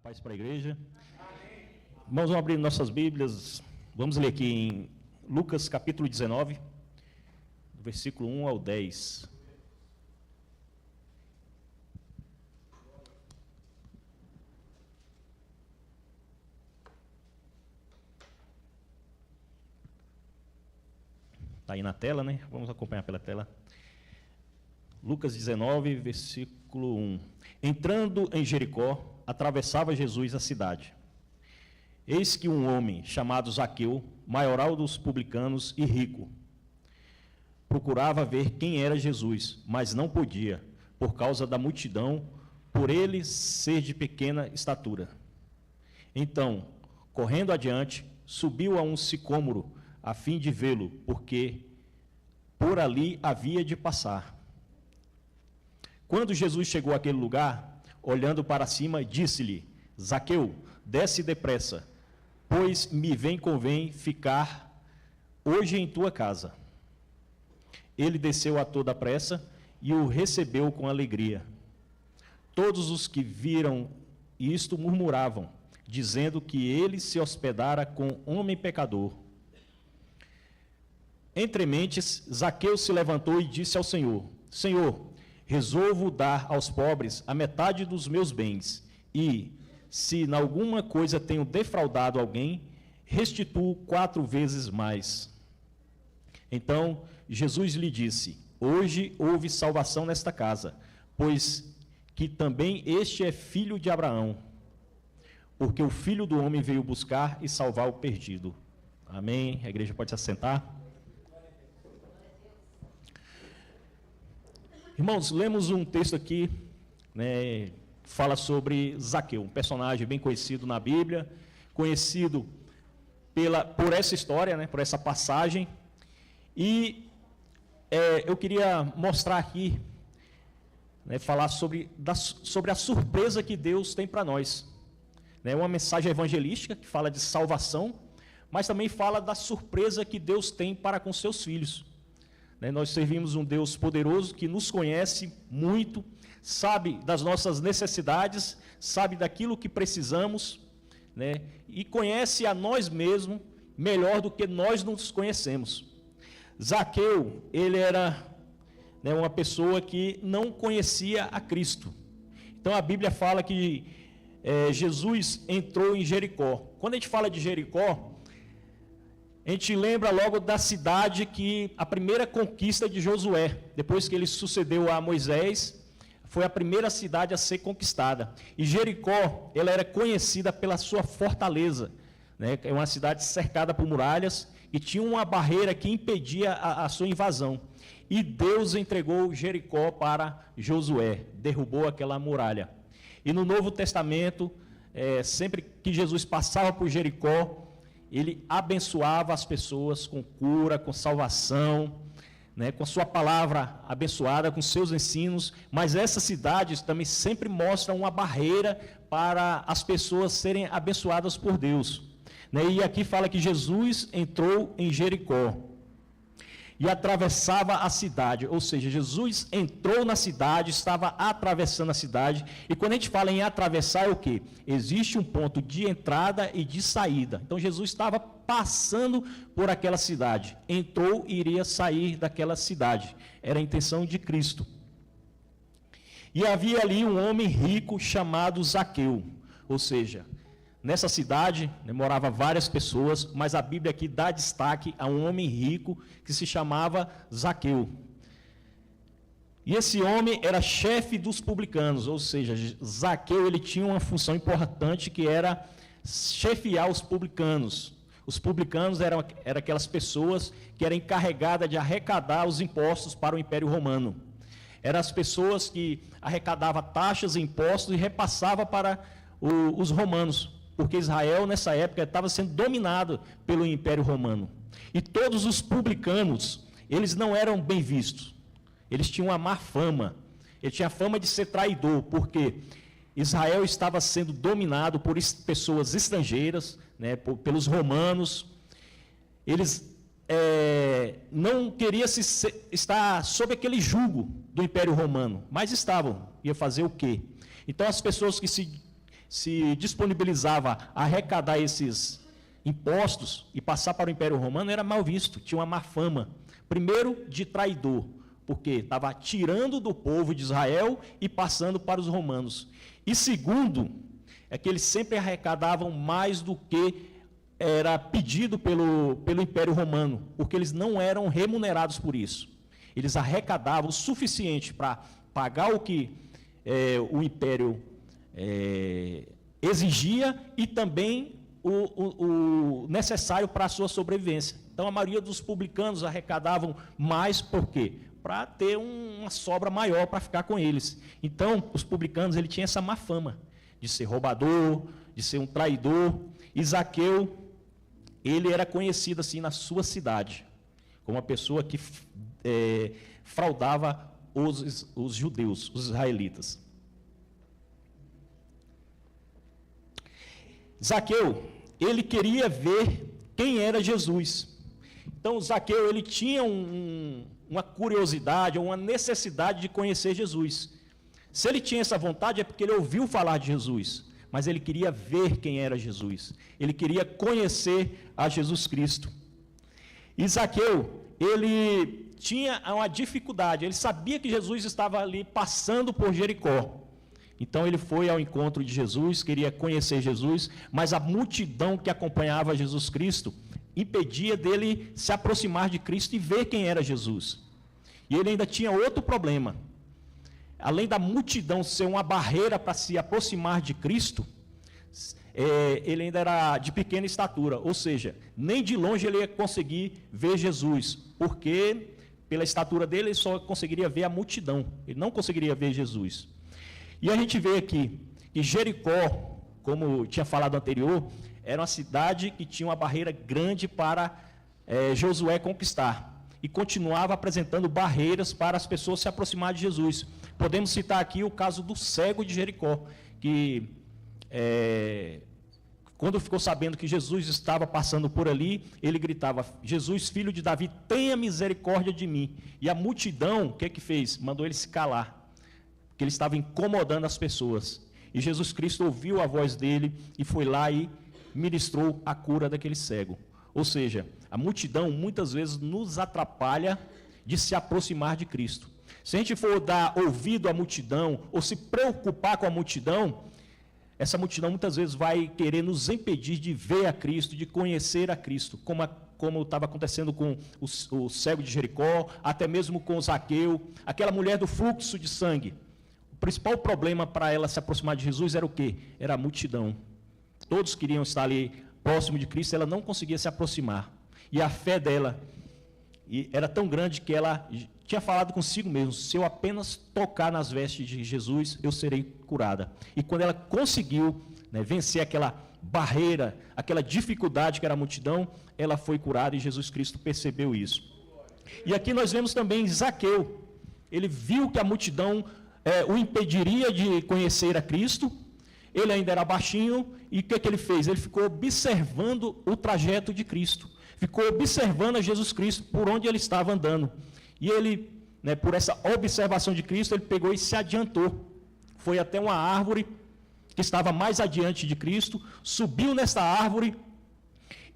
Paz para a igreja. Irmãos, vamos abrir nossas Bíblias. Vamos ler aqui em Lucas capítulo 19, do versículo 1 ao 10. Está aí na tela, né? Vamos acompanhar pela tela. Lucas 19, versículo 1. Entrando em Jericó, atravessava Jesus a cidade. Eis que um homem chamado Zaqueu, maioral dos publicanos e rico, procurava ver quem era Jesus, mas não podia, por causa da multidão, por ele ser de pequena estatura. Então, correndo adiante, subiu a um sicômoro, a fim de vê-lo, porque por ali havia de passar. Quando Jesus chegou àquele lugar, olhando para cima, disse-lhe: Zaqueu, desce depressa, pois me convém ficar hoje em tua casa. Ele desceu a toda pressa e o recebeu com alegria. Todos os que viram isto murmuravam, dizendo que ele se hospedara com homem pecador. Entre mentes, Zaqueu se levantou e disse ao Senhor: Senhor, resolvo dar aos pobres a metade dos meus bens, e, se em alguma coisa tenho defraudado alguém, restituo 4 vezes mais. Então Jesus lhe disse: Hoje houve salvação nesta casa, pois que também este é filho de Abraão, porque o Filho do Homem veio buscar e salvar o perdido. Amém? A igreja pode se assentar. Irmãos, lemos um texto aqui, né, fala sobre Zaqueu, um personagem bem conhecido na Bíblia, conhecido por essa história, né, por essa passagem. E eu queria mostrar aqui, né, falar sobre a surpresa que Deus tem para nós. É uma mensagem evangelística que fala de salvação, mas também fala da surpresa que Deus tem para com seus filhos. Nós servimos um Deus poderoso que nos conhece muito, sabe das nossas necessidades, sabe daquilo que precisamos, né? E conhece a nós mesmos melhor do que nós nos conhecemos. Zaqueu, ele era, né, uma pessoa que não conhecia a Cristo. Então a Bíblia fala que Jesus entrou em Jericó. Quando a gente fala de Jericó, a gente lembra logo da cidade que a primeira conquista de Josué, depois que ele sucedeu a Moisés, foi a primeira cidade a ser conquistada. E Jericó, ela era conhecida pela sua fortaleza, né? É uma cidade cercada por muralhas e tinha uma barreira que impedia a sua invasão. E Deus entregou Jericó para Josué, derrubou aquela muralha. E no Novo Testamento, sempre que Jesus passava por Jericó, ele abençoava as pessoas com cura, com salvação, né, com sua palavra abençoada, com seus ensinos. Mas essas cidades também sempre mostram uma barreira para as pessoas serem abençoadas por Deus, né? E aqui fala que Jesus entrou em Jericó e atravessava a cidade, ou seja, Jesus entrou na cidade, estava atravessando a cidade. E quando a gente fala em atravessar, é o quê? Existe um ponto de entrada e de saída. Então Jesus estava passando por aquela cidade, entrou e iria sair daquela cidade. Era a intenção de Cristo. E havia ali um homem rico chamado Zaqueu, ou seja, nessa cidade, né, morava várias pessoas, mas a Bíblia aqui dá destaque a um homem rico que se chamava Zaqueu. E esse homem era chefe dos publicanos, ou seja, Zaqueu ele tinha uma função importante que era chefiar os publicanos. Os publicanos eram aquelas pessoas que eram encarregadas de arrecadar os impostos para o Império Romano. Eram as pessoas que arrecadavam taxas e impostos e repassavam para os romanos, porque Israel, nessa época, estava sendo dominado pelo Império Romano. E todos os publicanos, eles não eram bem vistos. Eles tinham uma má fama. Ele tinha a fama de ser traidor, porque Israel estava sendo dominado por pessoas estrangeiras, né, pelos romanos. Eles não queriam estar sob aquele jugo do Império Romano, mas estavam. Ia fazer o quê? Então, as pessoas que se se disponibilizava a arrecadar esses impostos e passar para o Império Romano, era mal visto, tinha uma má fama. Primeiro, de traidor, porque estava tirando do povo de Israel e passando para os romanos. E segundo, é que eles sempre arrecadavam mais do que era pedido pelo Império Romano, porque eles não eram remunerados por isso. Eles arrecadavam o suficiente para pagar o que o Império exigia e também o necessário para a sua sobrevivência. Então, a maioria dos publicanos arrecadavam mais, por quê? Para ter uma sobra maior para ficar com eles. Então, os publicanos ele tinha essa má fama de ser roubador, de ser um traidor. E Zaqueu, ele era conhecido assim na sua cidade, como uma pessoa que fraudava os judeus, os israelitas. Zaqueu, ele queria ver quem era Jesus. Então, Zaqueu, ele tinha uma curiosidade, uma necessidade de conhecer Jesus. Se ele tinha essa vontade, é porque ele ouviu falar de Jesus, mas ele queria ver quem era Jesus. Ele queria conhecer a Jesus Cristo. E Zaqueu, ele tinha uma dificuldade, ele sabia que Jesus estava ali passando por Jericó. Então ele foi ao encontro de Jesus, queria conhecer Jesus, mas a multidão que acompanhava Jesus Cristo impedia dele se aproximar de Cristo e ver quem era Jesus. E ele ainda tinha outro problema. Além da multidão ser uma barreira para se aproximar de Cristo, ele ainda era de pequena estatura, ou seja, nem de longe ele ia conseguir ver Jesus, porque pela estatura dele ele só conseguiria ver a multidão, ele não conseguiria ver Jesus. E a gente vê aqui que Jericó, como tinha falado anterior, era uma cidade que tinha uma barreira grande para Josué conquistar. E continuava apresentando barreiras para as pessoas se aproximarem de Jesus. Podemos citar aqui o caso do cego de Jericó, que quando ficou sabendo que Jesus estava passando por ali, ele gritava: Jesus, filho de Davi, tenha misericórdia de mim. E a multidão, o que fez? Mandou ele se calar, porque ele estava incomodando as pessoas. E Jesus Cristo ouviu a voz dele e foi lá e ministrou a cura daquele cego. Ou seja, a multidão muitas vezes nos atrapalha de se aproximar de Cristo. Se a gente for dar ouvido à multidão ou se preocupar com a multidão, essa multidão muitas vezes vai querer nos impedir de ver a Cristo, de conhecer a Cristo, como estava acontecendo com o cego de Jericó, até mesmo com o Zaqueu, aquela mulher do fluxo de sangue. O principal problema para ela se aproximar de Jesus era o quê? Era a multidão. Todos queriam estar ali próximo de Cristo, ela não conseguia se aproximar. E a fé dela era tão grande que ela tinha falado consigo mesmo: se eu apenas tocar nas vestes de Jesus, eu serei curada. E quando ela conseguiu vencer aquela barreira, aquela dificuldade que era a multidão, ela foi curada e Jesus Cristo percebeu isso. E aqui nós vemos também Zaqueu. Ele viu que a multidão o impediria de conhecer a Cristo. Ele ainda era baixinho, e o que ele fez? Ele ficou observando o trajeto de Cristo, ficou observando a Jesus Cristo por onde ele estava andando. E ele, por essa observação de Cristo, ele pegou e se adiantou. Foi até uma árvore que estava mais adiante de Cristo, subiu nessa árvore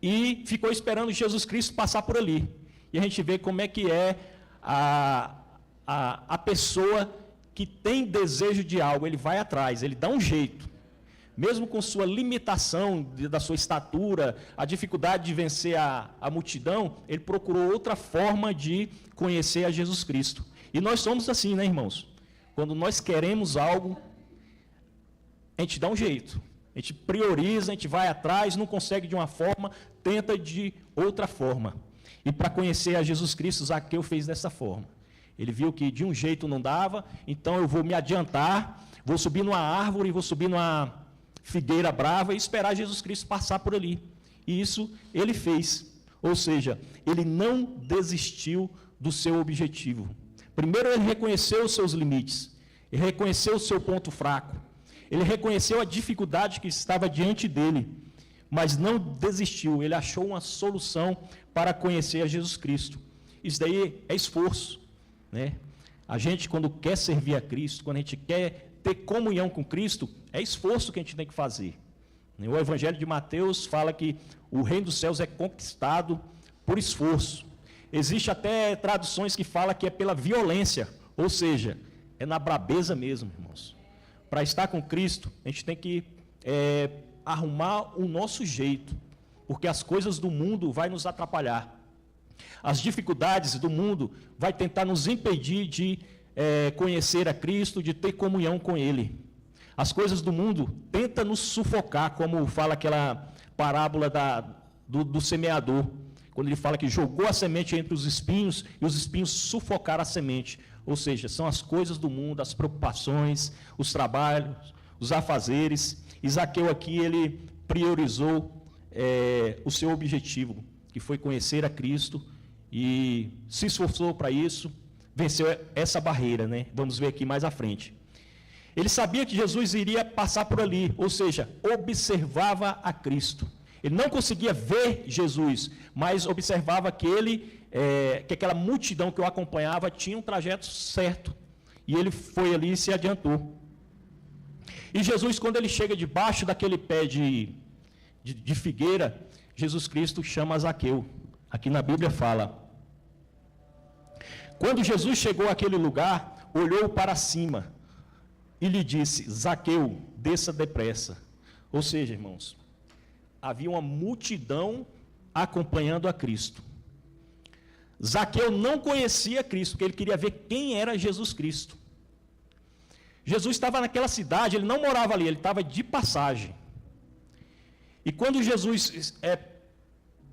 e ficou esperando Jesus Cristo passar por ali. E a gente vê como é que é a pessoa que tem desejo de algo, ele vai atrás, ele dá um jeito. Mesmo com sua limitação da sua estatura, a dificuldade de vencer a multidão, ele procurou outra forma de conhecer a Jesus Cristo. E nós somos assim, né, irmãos? Quando nós queremos algo, a gente dá um jeito. A gente prioriza, a gente vai atrás, não consegue de uma forma, tenta de outra forma. E para conhecer a Jesus Cristo, Zaqueu fez dessa forma. Ele viu que de um jeito não dava, então eu vou me adiantar, vou subir numa árvore, vou subir numa figueira brava e esperar Jesus Cristo passar por ali. E isso ele fez. Ou seja, ele não desistiu do seu objetivo. Primeiro ele reconheceu os seus limites, ele reconheceu o seu ponto fraco, ele reconheceu a dificuldade que estava diante dele, mas não desistiu, ele achou uma solução para conhecer a Jesus Cristo. Isso daí é esforço, né? A gente, quando quer servir a Cristo, quando a gente quer ter comunhão com Cristo, é esforço que a gente tem que fazer. O Evangelho de Mateus fala que o reino dos céus é conquistado por esforço. Existe até traduções que falam que é pela violência, ou seja, é na brabeza mesmo, irmãos. Para estar com Cristo, a gente tem que arrumar o nosso jeito, porque as coisas do mundo vão nos atrapalhar. As dificuldades do mundo vão tentar nos impedir de conhecer a Cristo, de ter comunhão com Ele. As coisas do mundo tentam nos sufocar, como fala aquela parábola do semeador, quando ele fala que jogou a semente entre os espinhos e os espinhos sufocaram a semente. Ou seja, são as coisas do mundo, as preocupações, os trabalhos, os afazeres. E Zaqueu aqui, ele priorizou o seu objetivo, que foi conhecer a Cristo, e se esforçou para isso, venceu essa barreira, né? Vamos ver aqui mais à frente. Ele sabia que Jesus iria passar por ali, ou seja, observava a Cristo. Ele não conseguia ver Jesus, mas observava que que aquela multidão que o acompanhava tinha um trajeto certo. E ele foi ali e se adiantou. E Jesus, quando ele chega debaixo daquele pé de figueira, Jesus Cristo chama Zaqueu. Aqui na Bíblia fala: quando Jesus chegou àquele lugar, olhou para cima e lhe disse: Zaqueu, desça depressa. Ou seja, irmãos, havia uma multidão acompanhando a Cristo. Zaqueu não conhecia Cristo, porque ele queria ver quem era Jesus Cristo. Jesus estava naquela cidade, ele não morava ali, ele estava de passagem. E quando Jesus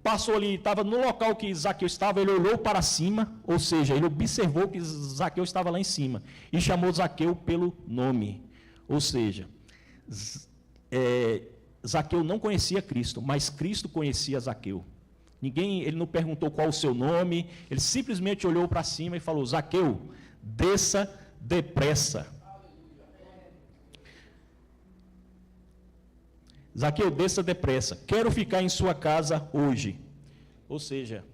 passou ali, estava no local que Zaqueu estava, ele olhou para cima, ou seja, ele observou que Zaqueu estava lá em cima, e chamou Zaqueu pelo nome. Ou seja, Zaqueu não conhecia Cristo, mas Cristo conhecia Zaqueu. Ele não perguntou qual o seu nome, ele simplesmente olhou para cima e falou: Zaqueu, desça depressa. Zaqueu, desça depressa, quero ficar em sua casa hoje. Ou seja,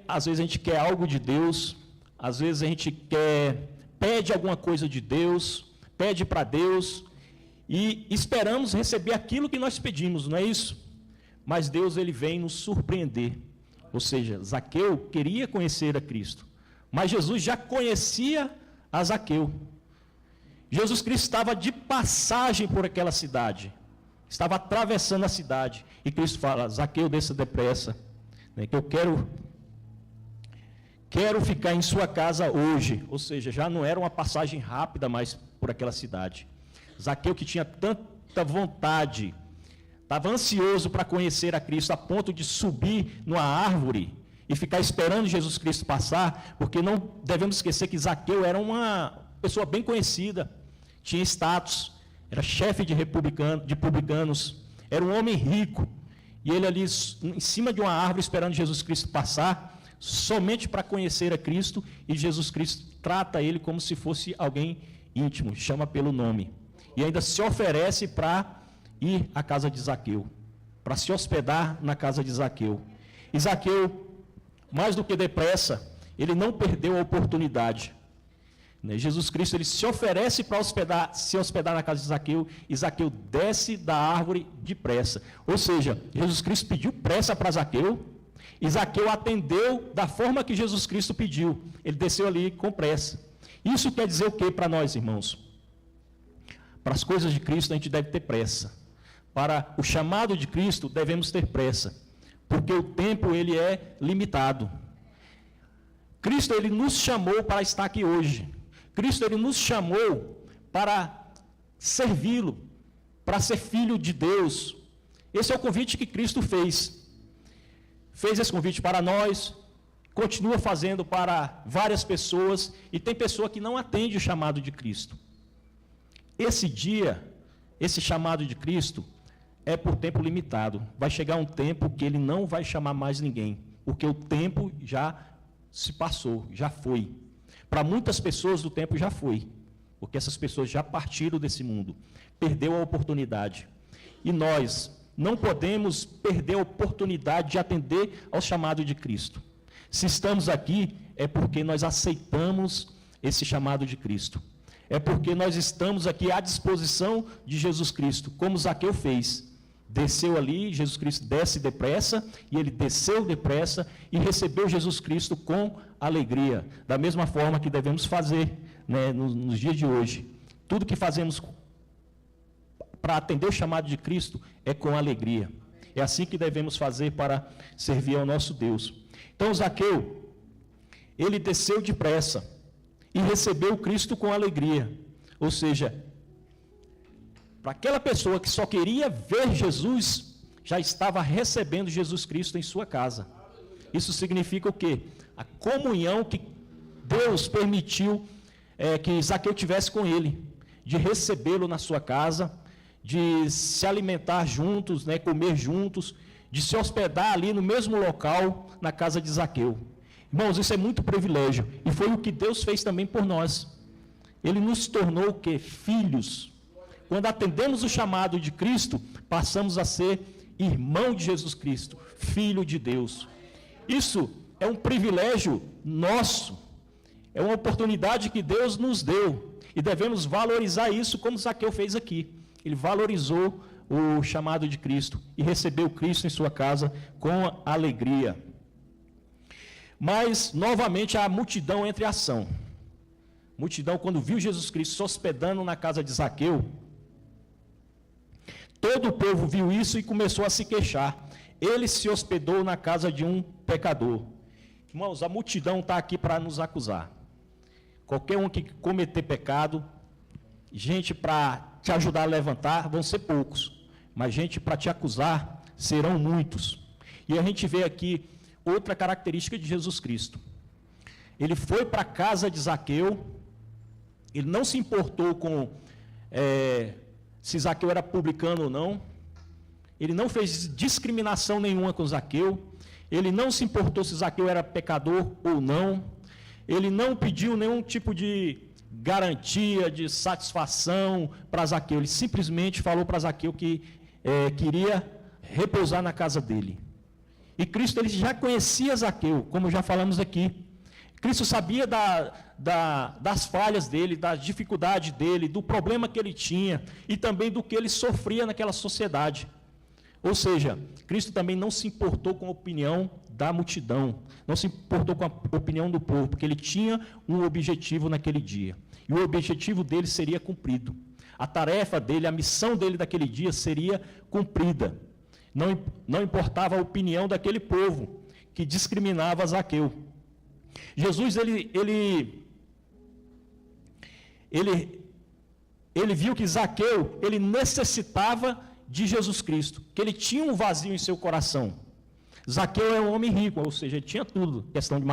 às vezes a gente quer algo de Deus, às vezes a gente pede alguma coisa de Deus, pede para Deus, e esperamos receber aquilo que nós pedimos, não é isso? Mas Deus, ele vem nos surpreender. Ou seja, Zaqueu queria conhecer a Cristo, mas Jesus já conhecia a Zaqueu. Jesus Cristo estava de passagem por aquela cidade, estava atravessando a cidade, e Cristo fala: Zaqueu, desça depressa, né, que eu quero ficar em sua casa hoje. Ou seja, já não era uma passagem rápida mais por aquela cidade. Zaqueu, que tinha tanta vontade, estava ansioso para conhecer a Cristo, a ponto de subir numa árvore e ficar esperando Jesus Cristo passar, porque não devemos esquecer que Zaqueu era uma pessoa bem conhecida, tinha status, era chefe de publicanos, era um homem rico, e ele ali em cima de uma árvore esperando Jesus Cristo passar, somente para conhecer a Cristo, e Jesus Cristo trata ele como se fosse alguém íntimo, chama pelo nome, e ainda se oferece para ir à casa de Zaqueu, para se hospedar na casa de Zaqueu. E Zaqueu, mais do que depressa, ele não perdeu a oportunidade. Jesus Cristo, ele se oferece para se hospedar na casa de Zaqueu, e Zaqueu desce da árvore depressa. Ou seja, Jesus Cristo pediu pressa para Zaqueu, e Zaqueu atendeu da forma que Jesus Cristo pediu. Ele desceu ali com pressa. Isso quer dizer o que para nós, irmãos? Para as coisas de Cristo a gente deve ter pressa. Para o chamado de Cristo devemos ter pressa, porque o tempo ele é limitado. Cristo, ele nos chamou para estar aqui hoje. Cristo, ele nos chamou para servi-lo, para ser filho de Deus. Esse é o convite que Cristo fez. Fez esse convite para nós, continua fazendo para várias pessoas, e tem pessoa que não atende o chamado de Cristo. Esse chamado de Cristo é por tempo limitado. Vai chegar um tempo que ele não vai chamar mais ninguém, porque o tempo já se passou, já foi. Para muitas pessoas o tempo já foi, porque essas pessoas já partiram desse mundo, perdeu a oportunidade. E nós não podemos perder a oportunidade de atender ao chamado de Cristo. Se estamos aqui, é porque nós aceitamos esse chamado de Cristo. é porque nós estamos aqui à disposição de Jesus Cristo, como Zaqueu fez. Desceu ali, Jesus Cristo desce depressa, e ele desceu depressa e recebeu Jesus Cristo com alegria. Da mesma forma que devemos fazer, né, nos dias de hoje. Tudo que fazemos para atender o chamado de Cristo é com alegria. É assim que devemos fazer para servir ao nosso Deus. Então, Zaqueu, ele desceu depressa e recebeu Cristo com alegria. Ou seja, para aquela pessoa que só queria ver Jesus, já estava recebendo Jesus Cristo em sua casa. Isso significa o quê? A comunhão que Deus permitiu que Zaqueu tivesse com ele, de recebê-lo na sua casa, de se alimentar juntos, né, comer juntos, de se hospedar ali no mesmo local, na casa de Zaqueu. Irmãos, isso é muito privilégio, e foi o que Deus fez também por nós. Ele nos tornou o quê? Filhos. Quando atendemos o chamado de Cristo, passamos a ser irmão de Jesus Cristo, filho de Deus. Isso é um privilégio nosso, é uma oportunidade que Deus nos deu, e devemos valorizar isso como Zaqueu fez aqui. Ele valorizou o chamado de Cristo e recebeu Cristo em sua casa com alegria. Mas, novamente, a multidão entra em ação. A multidão, quando viu Jesus Cristo se hospedando na casa de Zaqueu, todo o povo viu isso e começou a se queixar. Ele se hospedou na casa de um pecador. Irmãos, a multidão está aqui para nos acusar. Qualquer um que cometer pecado, gente para te ajudar a levantar, vão ser poucos. Mas gente para te acusar, serão muitos. E a gente vê aqui outra característica de Jesus Cristo. Ele foi para a casa de Zaqueu, ele não se importou com se Zaqueu era publicano ou não, ele não fez discriminação nenhuma com Zaqueu, ele não se importou se Zaqueu era pecador ou não, ele não pediu nenhum tipo de garantia, de satisfação para Zaqueu, ele simplesmente falou para Zaqueu que queria repousar na casa dele. E Cristo ele já conhecia Zaqueu, como já falamos aqui. Cristo sabia das falhas dele, das dificuldades dele, do problema que ele tinha e também do que ele sofria naquela sociedade. Ou seja, Cristo também não se importou com a opinião da multidão, não se importou com a opinião do povo, porque ele tinha um objetivo naquele dia. E o objetivo dele seria cumprido. A tarefa dele, a missão dele daquele dia seria cumprida. Não importava a opinião daquele povo que discriminava Zaqueu. Jesus, ele viu que Zaqueu, ele necessitava de Jesus Cristo, que ele tinha um vazio em seu coração. Zaqueu é um homem rico, ou seja, ele tinha tudo, questão de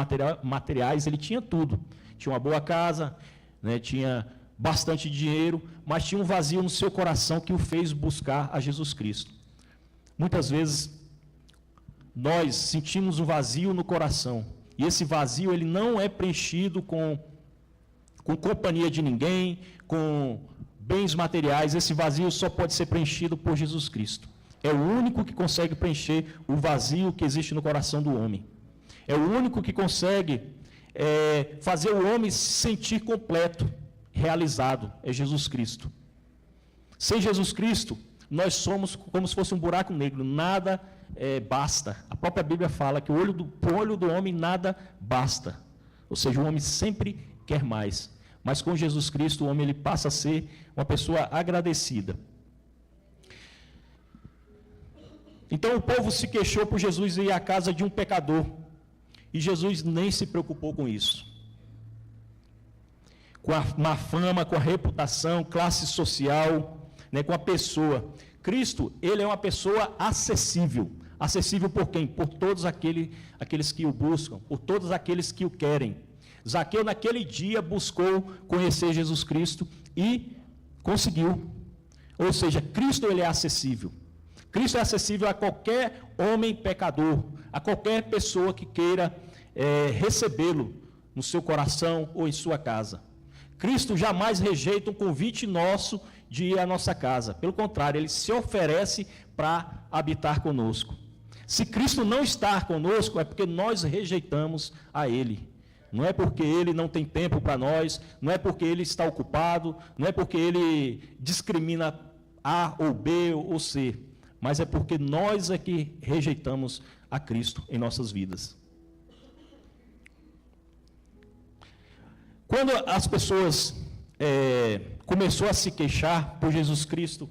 materiais, ele tinha tudo. Tinha uma boa casa, né, tinha bastante dinheiro, mas tinha um vazio no seu coração que o fez buscar a Jesus Cristo. Muitas vezes, nós sentimos um vazio no coração, e esse vazio ele não é preenchido com companhia de ninguém, com bens materiais. Esse vazio só pode ser preenchido por Jesus Cristo. É o único que consegue preencher o vazio que existe no coração do homem. É o único que consegue fazer o homem se sentir completo, realizado. É Jesus Cristo. Sem Jesus Cristo, nós somos como se fosse um buraco negro, nada basta. A própria Bíblia fala que o olho do homem nada basta. Ou seja, o homem sempre quer mais. Mas com Jesus Cristo, o homem ele passa a ser uma pessoa agradecida. Então o povo se queixou por Jesus ir à casa de um pecador. E Jesus nem se preocupou com isso. Com a má fama, com a reputação, classe social, né, com a pessoa. Cristo, ele é uma pessoa acessível. Acessível por quem? Por todos aqueles que o buscam, por todos aqueles que o querem. Zaqueu, naquele dia, buscou conhecer Jesus Cristo e conseguiu. Ou seja, Cristo ele é acessível. Cristo é acessível a qualquer homem pecador, a qualquer pessoa que queira recebê-lo no seu coração ou em sua casa. Cristo jamais rejeita um convite nosso de ir à nossa casa. Pelo contrário, ele se oferece para habitar conosco. Se Cristo não está conosco, é porque nós rejeitamos a ele. não é porque ele não tem tempo para nós, não é porque ele está ocupado, não é porque ele discrimina A ou B ou C, mas é porque nós é que rejeitamos a Cristo em nossas vidas. Quando as pessoas começou a se queixar por Jesus Cristo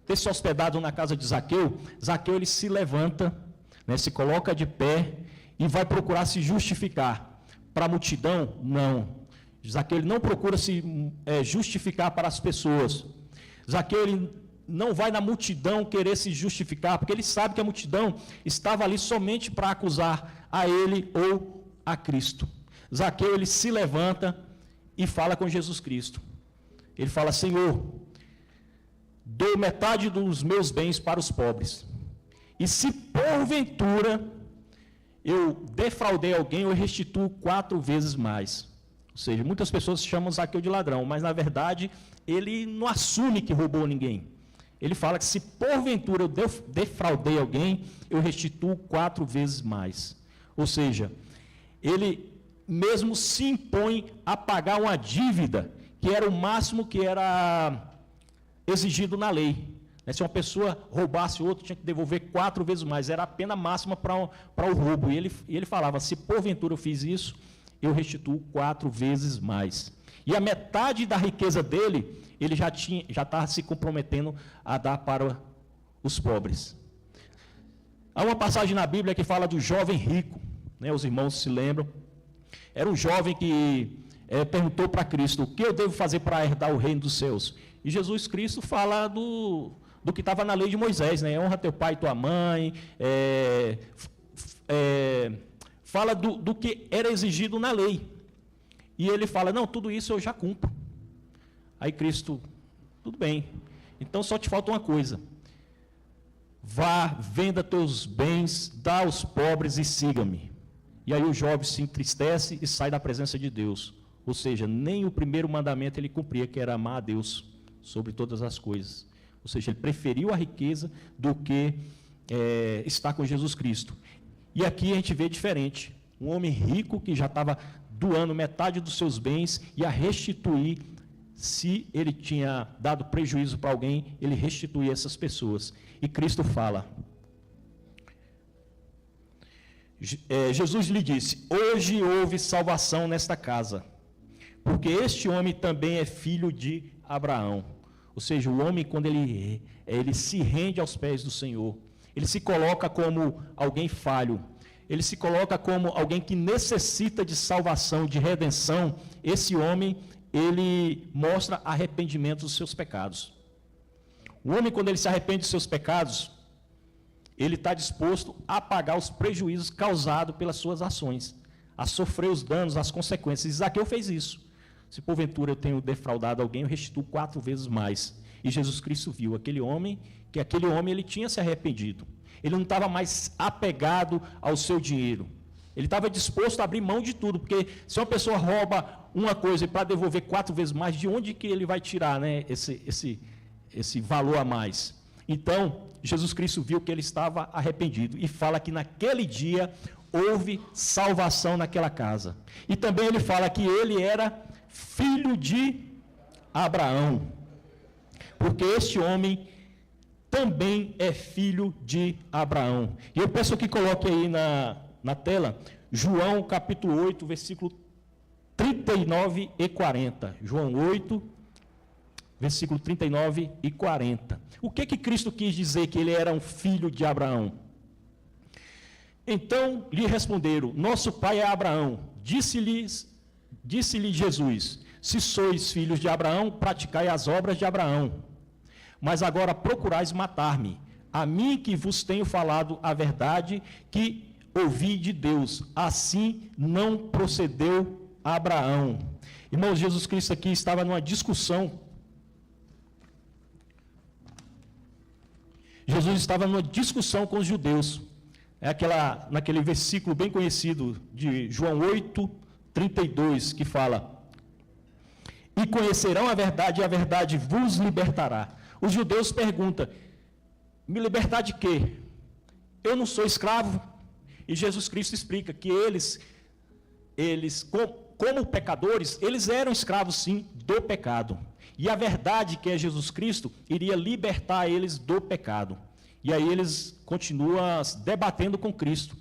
ter se hospedado na casa de Zaqueu, Zaqueu ele se levanta, né, se coloca de pé e vai procurar se justificar. Para a multidão, não. Zaqueu ele não procura se justificar para as pessoas. Zaqueu ele não vai na multidão querer se justificar, porque ele sabe que a multidão estava ali somente para acusar a ele ou a Cristo. Zaqueu ele se levanta e fala com Jesus Cristo. Ele fala: Senhor, dou metade dos meus bens para os pobres. E se porventura eu defraudei alguém, eu restituo 4 vezes mais. Ou seja, muitas pessoas chamam Zaqueu de ladrão, mas na verdade ele não assume que roubou ninguém. Ele fala que se porventura eu defraudei alguém, eu restituo 4 vezes mais. Ou seja, ele mesmo se impõe a pagar uma dívida que era o máximo que era exigido na lei. Se uma pessoa roubasse outro, tinha que devolver 4 vezes mais. Era a pena máxima para o roubo. E ele falava: se porventura eu fiz isso, eu restituo 4 vezes mais. E a metade da riqueza dele, ele já estava se comprometendo a dar para os pobres. Há uma passagem na Bíblia que fala do jovem rico, né? Os irmãos se lembram. Era um jovem que perguntou para Cristo: o que eu devo fazer para herdar o reino dos céus? E Jesus Cristo fala do que estava na lei de Moisés, né? Honra teu pai e tua mãe, fala do que era exigido na lei. E ele fala: não, tudo isso eu já cumpro. Aí Cristo: tudo bem, então só te falta uma coisa. Vá, venda teus bens, dá aos pobres e siga-me. E aí o jovem se entristece e sai da presença de Deus. Ou seja, nem o primeiro mandamento ele cumpria, que era amar a Deus sobre todas as coisas. Ou seja, ele preferiu a riqueza do que estar com Jesus Cristo. E aqui a gente vê diferente. Um homem rico que já estava doando metade dos seus bens e a restituir, se ele tinha dado prejuízo para alguém, ele restituía essas pessoas. E Cristo fala... Jesus lhe disse: hoje houve salvação nesta casa, porque este homem também é filho de Abraão. Ou seja, o homem, quando ele se rende aos pés do Senhor, ele se coloca como alguém falho, ele se coloca como alguém que necessita de salvação, de redenção. Esse homem, ele mostra arrependimento dos seus pecados. O homem, quando ele se arrepende dos seus pecados, ele está disposto a pagar os prejuízos causados pelas suas ações, a sofrer os danos, as consequências. E Zaqueu fez isso. Se porventura eu tenho defraudado alguém, eu restituo 4 vezes mais. E Jesus Cristo viu aquele homem ele tinha se arrependido. Ele não estava mais apegado ao seu dinheiro. Ele estava disposto a abrir mão de tudo, porque se uma pessoa rouba uma coisa e para devolver 4 vezes mais, de onde que ele vai tirar, né, esse valor a mais? Então, Jesus Cristo viu que ele estava arrependido e fala que naquele dia houve salvação naquela casa. E também ele fala que ele era filho de Abraão, porque este homem também é filho de Abraão. E eu peço que coloque aí na tela, João capítulo 8, versículo 39 e 40. João 8, versículo 39 e 40. O que Cristo quis dizer que ele era um filho de Abraão? Então lhe responderam: nosso pai é Abraão. Disse-lhe Jesus: se sois filhos de Abraão, praticai as obras de Abraão. Mas agora procurais matar-me, a mim que vos tenho falado a verdade que ouvi de Deus. Assim não procedeu Abraão. Irmãos, Jesus Cristo aqui estava numa discussão. Jesus estava numa discussão com os judeus. Naquele versículo bem conhecido de João 8, 32, que fala: e conhecerão a verdade, e a verdade vos libertará. Os judeus perguntam: me libertar de quê? Eu não sou escravo. E Jesus Cristo explica que eles como pecadores, eles eram escravos, sim, do pecado. E a verdade, que é Jesus Cristo, iria libertar eles do pecado. E aí eles continuam debatendo com Cristo,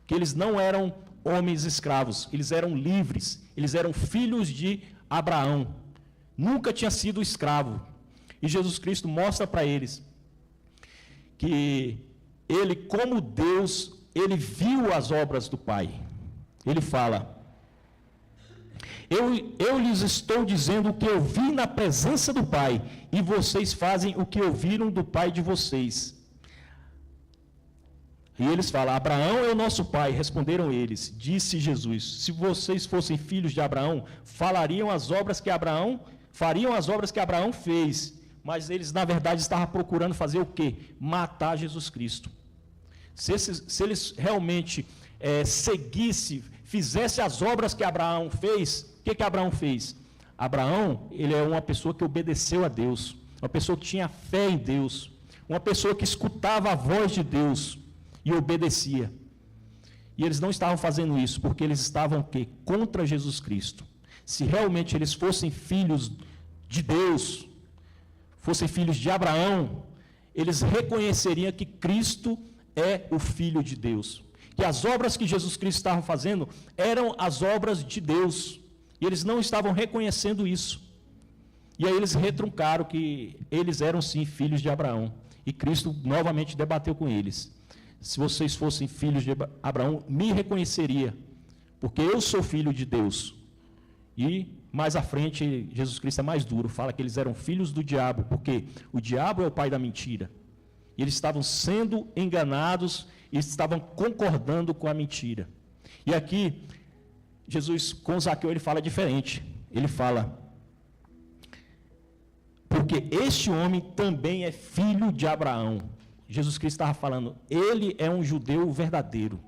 que eles não eram homens escravos, eles eram livres, eles eram filhos de Abraão. Nunca tinha sido escravo. E Jesus Cristo mostra para eles que ele, como Deus, ele viu as obras do Pai. Ele fala: eu lhes estou dizendo o que eu vi na presença do Pai, e vocês fazem o que ouviram do Pai de vocês. E eles falam: Abraão é o nosso pai. Responderam eles. Disse Jesus: se vocês fossem filhos de Abraão, fariam as obras que Abraão fez. Mas eles, na verdade, estavam procurando fazer o quê? Matar Jesus Cristo. Se eles realmente fizessem as obras que Abraão fez, o que Abraão fez? Abraão, ele é uma pessoa que obedeceu a Deus, uma pessoa que tinha fé em Deus, uma pessoa que escutava a voz de Deus e obedecia. E eles não estavam fazendo isso, porque eles estavam o quê? Contra Jesus Cristo. Se realmente eles fossem filhos de Deus, fossem filhos de Abraão, eles reconheceriam que Cristo é o Filho de Deus. Que as obras que Jesus Cristo estava fazendo eram as obras de Deus. E eles não estavam reconhecendo isso. E aí eles retruncaram que eles eram sim filhos de Abraão. E Cristo novamente debateu com eles. Se vocês fossem filhos de Abraão, me reconheceria, porque eu sou filho de Deus. E mais à frente, Jesus Cristo é mais duro, fala que eles eram filhos do diabo, porque o diabo é o pai da mentira. E eles estavam sendo enganados e estavam concordando com a mentira. E aqui, Jesus, com Zaqueu, ele fala diferente. Ele fala: porque este homem também é filho de Abraão. Jesus Cristo estava falando, ele é um judeu verdadeiro.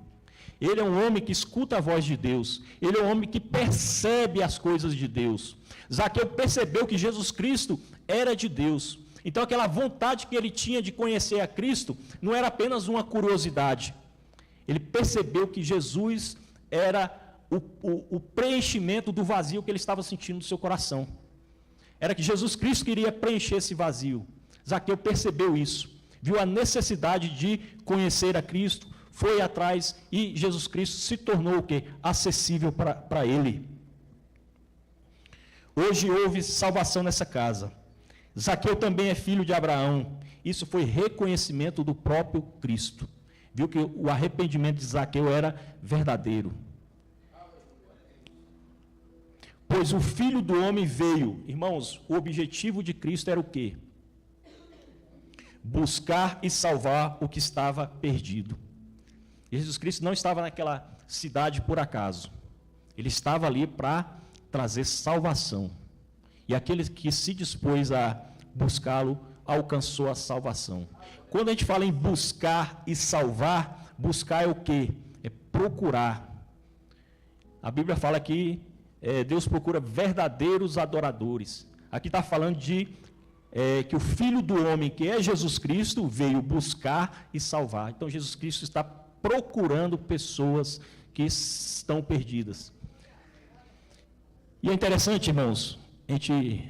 Ele é um homem que escuta a voz de Deus. Ele é um homem que percebe as coisas de Deus. Zaqueu percebeu que Jesus Cristo era de Deus. Então, aquela vontade que ele tinha de conhecer a Cristo não era apenas uma curiosidade. Ele percebeu que Jesus era o preenchimento do vazio que ele estava sentindo no seu coração. Era que Jesus Cristo queria preencher esse vazio. Zaqueu percebeu isso. Viu a necessidade de conhecer a Cristo, foi atrás e Jesus Cristo se tornou o quê? Acessível para ele. Hoje houve salvação nessa casa. Zaqueu também é filho de Abraão. Isso foi reconhecimento do próprio Cristo. Viu que o arrependimento de Zaqueu era verdadeiro. Pois o Filho do Homem veio. Irmãos, o objetivo de Cristo era o quê? Buscar e salvar o que estava perdido. Jesus Cristo não estava naquela cidade por acaso. Ele estava ali para trazer salvação. E aquele que se dispôs a buscá-lo, alcançou a salvação. Quando a gente fala em buscar e salvar, buscar é o quê? É procurar. A Bíblia fala que Deus procura verdadeiros adoradores. Aqui está falando de que o Filho do Homem, que é Jesus Cristo, veio buscar e salvar. Então, Jesus Cristo está procurando pessoas que estão perdidas. E é interessante, irmãos, a gente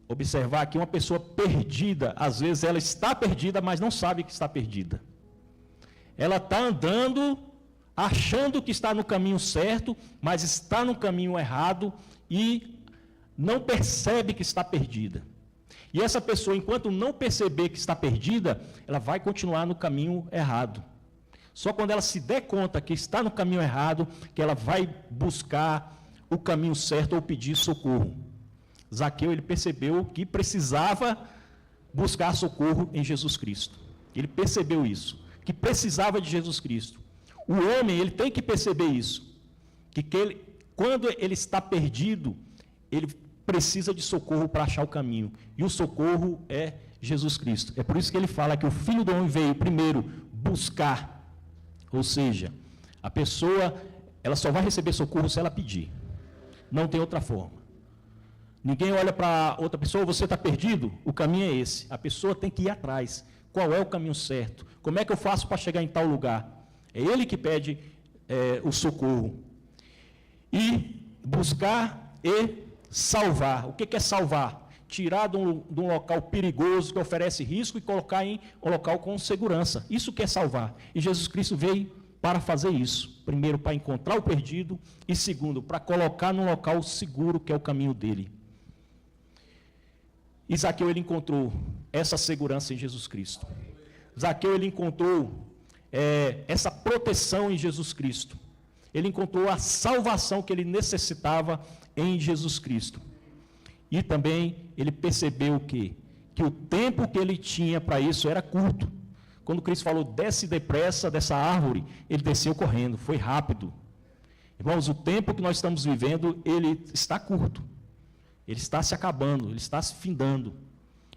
observar aqui uma pessoa perdida. Às vezes ela está perdida, mas não sabe que está perdida. Ela está andando, achando que está no caminho certo, mas está no caminho errado e não percebe que está perdida. E essa pessoa, enquanto não perceber que está perdida, ela vai continuar no caminho errado. Só quando ela se der conta que está no caminho errado, que ela vai buscar o caminho certo ou pedir socorro. Zaqueu, ele percebeu que precisava buscar socorro em Jesus Cristo. Ele percebeu isso, que precisava de Jesus Cristo. O homem, ele tem que perceber isso, quando ele está perdido, ele precisa de socorro para achar o caminho. E o socorro é Jesus Cristo. É por isso que ele fala que o Filho do Homem veio, primeiro, buscar. Ou seja, a pessoa, ela só vai receber socorro se ela pedir. Não tem outra forma. Ninguém olha para outra pessoa, você está perdido? O caminho é esse. A pessoa tem que ir atrás. Qual é o caminho certo? Como é que eu faço para chegar em tal lugar? É ele que pede o socorro. e buscar e salvar. O que é salvar? Tirar de um local perigoso que oferece risco e colocar em um local com segurança. Isso que é salvar. E Jesus Cristo veio para fazer isso. Primeiro, para encontrar o perdido, e segundo, para colocar num local seguro, que é o caminho dele. E Zaqueu, ele encontrou essa segurança em Jesus Cristo. Zaqueu, ele encontrou essa proteção em Jesus Cristo. Ele encontrou a salvação que ele necessitava em Jesus Cristo. E também ele percebeu que o tempo que ele tinha para isso era curto. Quando Cristo falou, desce depressa dessa árvore, ele desceu correndo, foi rápido. Irmãos, o tempo que nós estamos vivendo, ele está curto. Ele está se acabando, ele está se findando.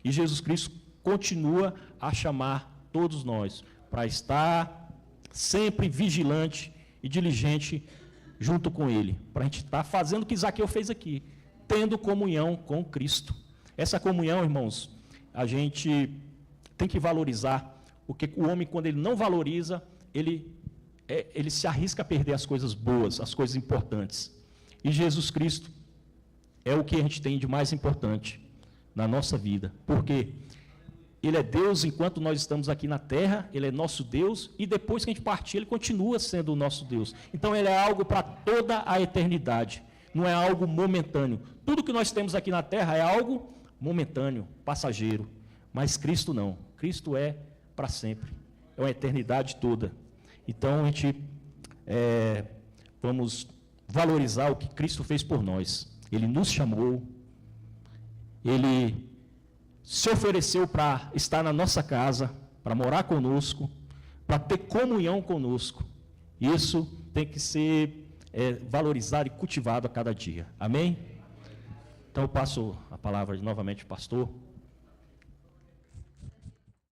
E Jesus Cristo continua a chamar todos nós para estar sempre vigilante e diligente junto com ele, para a gente estar fazendo o que Zaqueu fez aqui, tendo comunhão com Cristo. Essa comunhão, irmãos, a gente tem que valorizar, porque o homem, quando ele não valoriza, ele se arrisca a perder as coisas boas, as coisas importantes. E Jesus Cristo é o que a gente tem de mais importante na nossa vida, porque Ele é Deus enquanto nós estamos aqui na terra, Ele é nosso Deus, e depois que a gente partir, Ele continua sendo o nosso Deus. Então, Ele é algo para toda a eternidade, não é algo momentâneo. Tudo que nós temos aqui na terra é algo momentâneo, passageiro, mas Cristo não. Cristo é para sempre, é uma eternidade toda. Então, a gente vamos valorizar o que Cristo fez por nós. Ele nos chamou, Ele se ofereceu para estar na nossa casa, para morar conosco, para ter comunhão conosco. Isso tem que ser valorizado e cultivado a cada dia. Amém? Então eu passo a palavra novamente ao pastor.